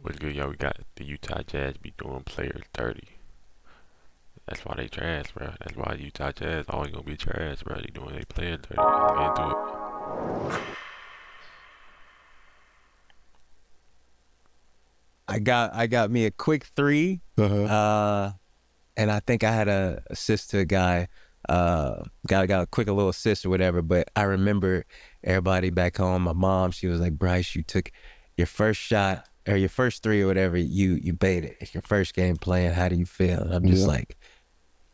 What's good, yo? We got the Utah Jazz be doing players dirty. That's why they trash, bro. That's why Utah Jazz always gonna be trash, bro. They doing they players dirty. Let's get into it. I got me a quick three, Uh-huh. uh, and I think I had a assist to a guy. Got a quick little assist or whatever. But I remember everybody back home. My mom, she was like, "Bryce, you took your first shot or your first three or whatever. You baited. It's your first game playing. How do you feel?" And I'm just Yeah. like,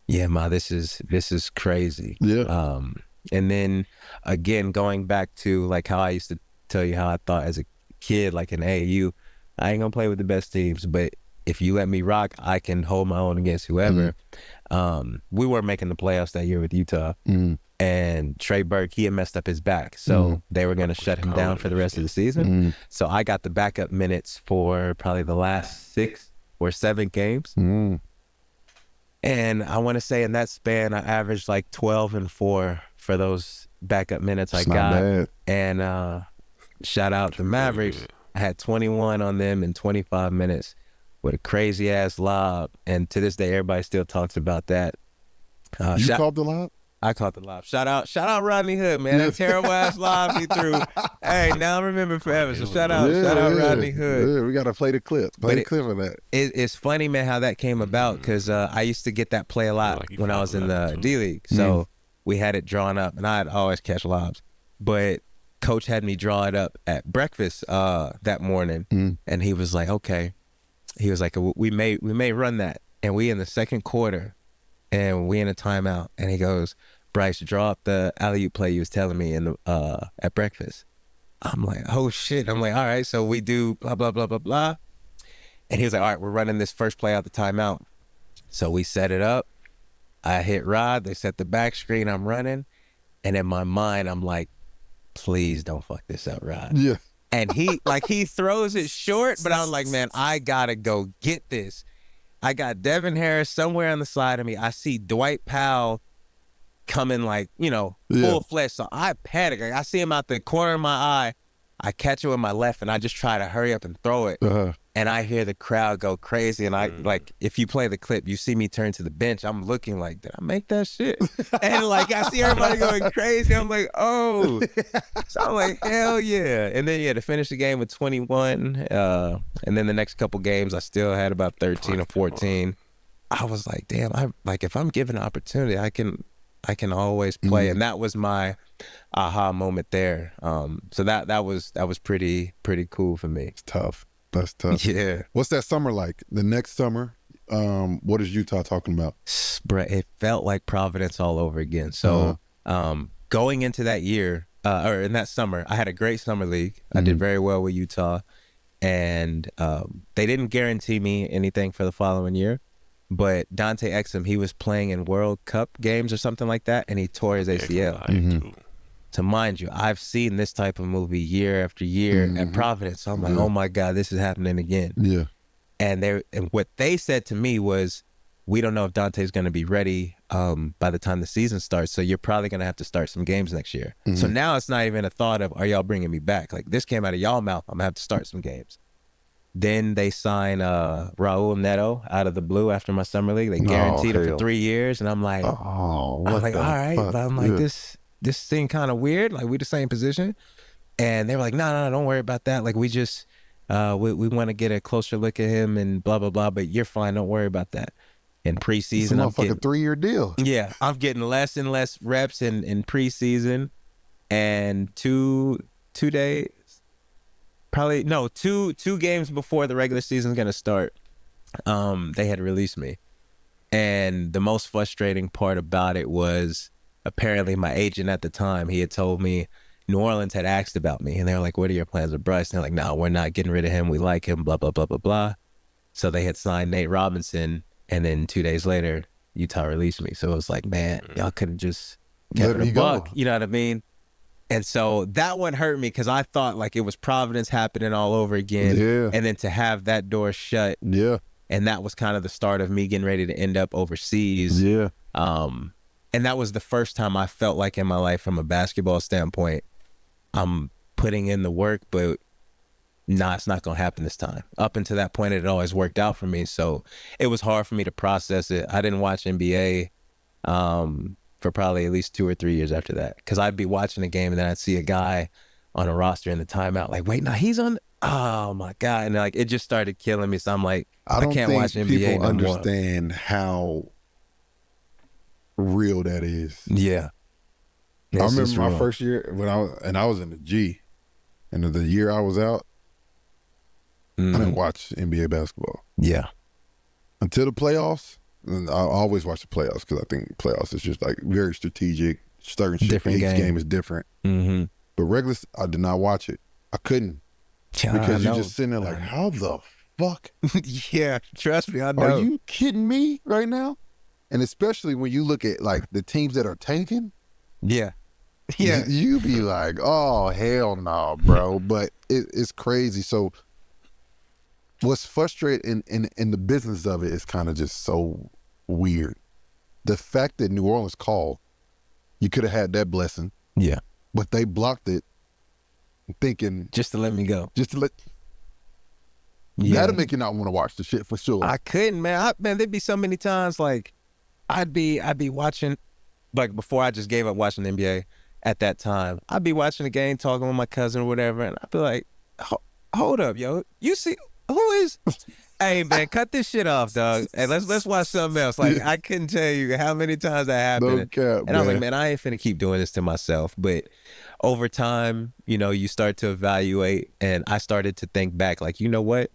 "Yeah, ma, this is crazy." Yeah. And then again, going back to like how I used to tell you how I thought as a kid, like in AAU, I ain't gonna play with the best teams, but if you let me rock, I can hold my own against whoever. We were making the playoffs that year with Utah, Mm. and Trey Burke, he had messed up his back, so they were gonna shut him down for the rest of the season. Mm. So I got the backup minutes for probably the last 6 or 7 games. Mm. And I want to say in that span, I averaged like 12 and 4 for those backup minutes I It's not got. bad. And shout out the Really Mavericks. good. I had 21 on them in 25 minutes with a crazy ass lob. And to this day, everybody still talks about that. You called the lob? I caught the lob. Shout out Rodney Hood, man. That terrible ass lob he threw. Hey, now I remember forever. So shout out Rodney Hood. Yeah, we got to play the clip. Play the clip of that. It's funny, man, how that came about because I used to get that play a lot Like you when I fouled was in that the too. D League. So we had it drawn up, and I'd always catch lobs. But coach had me draw it up at breakfast that morning, and he was like, "Okay," he was like, "We may run that," and we in the second quarter, and we in a timeout, and he goes, "Bryce, draw up the alley-oop play you was telling me in the at breakfast." I'm like, "Oh shit!" I'm like, "All right," so we do blah blah blah blah blah. And he was like, "All right, we're running this first play out the timeout." So we set it up. I hit Rod. They set the back screen. I'm running. And in my mind, I'm like, please don't fuck this up, Rod. Yeah. And he throws it short, but I'm like, man, I got to go get this. I got Devin Harris somewhere on the side of me. I see Dwight Powell coming like, full flesh. So I panic. Like, I see him out the corner of my eye. I catch it with my left, and I just try to hurry up and throw it. Uh-huh. And I hear the crowd go crazy. And I like, if you play the clip, you see me turn to the bench. I'm looking like, did I make that shit? And like, I see everybody going crazy. I'm like, oh. So I'm like, hell yeah. And then, to finish the game with 21. And then the next couple games, I still had about 13 or 14. I was like, damn, if I'm given an opportunity, I can always play. And that was my aha moment there. So that was pretty cool for me. It's tough. That's tough. Yeah. What's that summer like? The next summer, what is Utah talking about? Bruh, it felt like Providence all over again. So going into that year, or in that summer, I had a great summer league. I did very well with Utah. And they didn't guarantee me anything for the following year. But Dante Exum, he was playing in World Cup games or something like that, and he tore his ACL. So mind you, I've seen this type of movie year after year at Providence. So I'm like, oh my God, this is happening again. Yeah. And what they said to me was, we don't know if Dante's going to be ready by the time the season starts. So you're probably going to have to start some games next year. So now it's not even a thought of, are y'all bringing me back? Like, this came out of y'all mouth. I'm going to have to start some games. Then they signed Raul Neto out of the blue after my summer league. They guaranteed him for 3 years. And I'm like, Oh, all right. But I'm like, this thing kind of weird. Like, we the same position. And they were like, no, don't worry about that. Like, we just, we want to get a closer look at him and blah, blah, blah. But you're fine. Don't worry about that. In It's a preseason, I'm getting, 3-year deal. yeah, I'm getting less and less reps in preseason. And two days, probably, no, two games before the regular season's going to start, they had released me. And the most frustrating part about it was, apparently my agent at the time, he had told me New Orleans had asked about me, and they were like, what are your plans with Bryce? And they're like, no, we're not getting rid of him. We like him, blah, blah, blah, blah, blah. So they had signed Nate Robinson, and then 2 days later, Utah released me. So it was like, man, y'all could have just kept Let it me a go. buck. You know what I mean? And so that one hurt me because I thought like it was Providence happening all over again. Yeah. And then to have that door shut, Yeah. and that was kind of the start of me getting ready to end up overseas. Yeah. And that was the first time I felt like in my life, from a basketball standpoint, I'm putting in the work, but nah, it's not gonna happen this time. Up until that point, it had always worked out for me. So it was hard for me to process it. I didn't watch NBA for probably at least 2 or 3 years after that, because I'd be watching a game and then I'd see a guy on a roster in the timeout, like, wait, now he's on. Oh my god! And like it just started killing me. So I'm like, I don't can't think watch NBA people no more. understand how real that is. Yeah. I remember my first year when I was in the G, and the year I was out, I didn't watch NBA basketball. Yeah. Until the playoffs. And I always watch the playoffs because I think playoffs is just like very strategic. Certain shit, Different each game. game is different. Mm-hmm. But regular, I did not watch it. I couldn't because you're just sitting there like, how the fuck? Yeah, trust me, I know. Are you kidding me right now? And especially when you look at like the teams that are tanking. Yeah. Yeah. You be like, oh, hell no, bro. But it's crazy. So what's frustrating in the business of it is kind of just so weird. The fact that New Orleans called, you could have had that blessing. Yeah. But they blocked it thinking. Just to let me go. Just to let. Yeah. That'll make you not want to watch the shit for sure. I couldn't, man. Man, there'd be so many times like I'd be watching, like before I just gave up watching the NBA at that time, I'd be watching the game, talking with my cousin or whatever, and I'd be like, hold up, yo. You see who is hey man, cut this shit off, dog. Hey, let's watch something else. Like I couldn't tell you how many times that happened. No cap, and I was like, man, I ain't finna keep doing this to myself. But over time, you know, you start to evaluate, and I started to think back, like, you know what?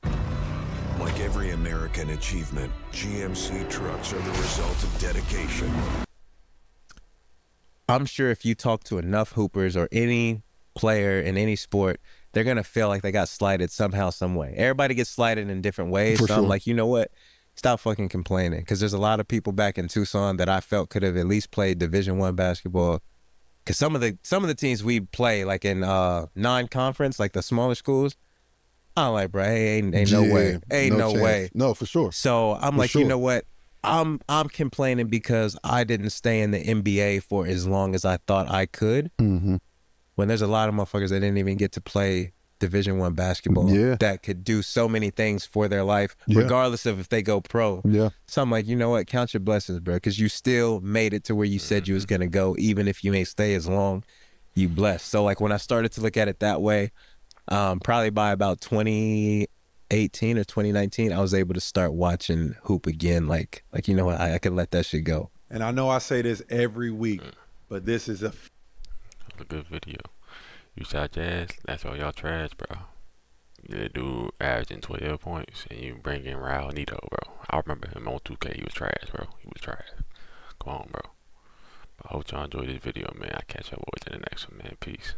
Like every American achievement, GMC trucks are the result of dedication. I'm sure if you talk to enough hoopers or any player in any sport, they're going to feel like they got slighted somehow, some way. Everybody gets slighted in different ways. For so sure. I'm like, you know what? Stop fucking complaining. Because there's a lot of people back in Tucson that I felt could have at least played Division I basketball. Because some of the teams we play, like in non-conference, like the smaller schools, I'm like, bro, hey, ain't no way. Ain't no chance. way. No, for sure. So I'm For like, sure. you know what? I'm complaining because I didn't stay in the NBA for as long as I thought I could. Mm-hmm. When there's a lot of motherfuckers that didn't even get to play Division I basketball, Yeah. that could do so many things for their life, Yeah. regardless of if they go pro. Yeah. So I'm like, you know what? Count your blessings, bro, because you still made it to where you said you was gonna go, even if you ain't stay as long. You blessed. So like when I started to look at it that way, probably by about 2018 or 2019, I was able to start watching hoop again. Like you know what? I could let that shit go. And I know I say this every week, but this is a A good video. Utah Jazz, that's all y'all trash, bro. The dude averaging 12 points, and you bring in Raul Neto, bro. I remember him on 2K. He was trash, bro. He was trash. Come on, bro. But I hope y'all enjoyed this video, man. I'll catch up with you in the next one, man. Peace.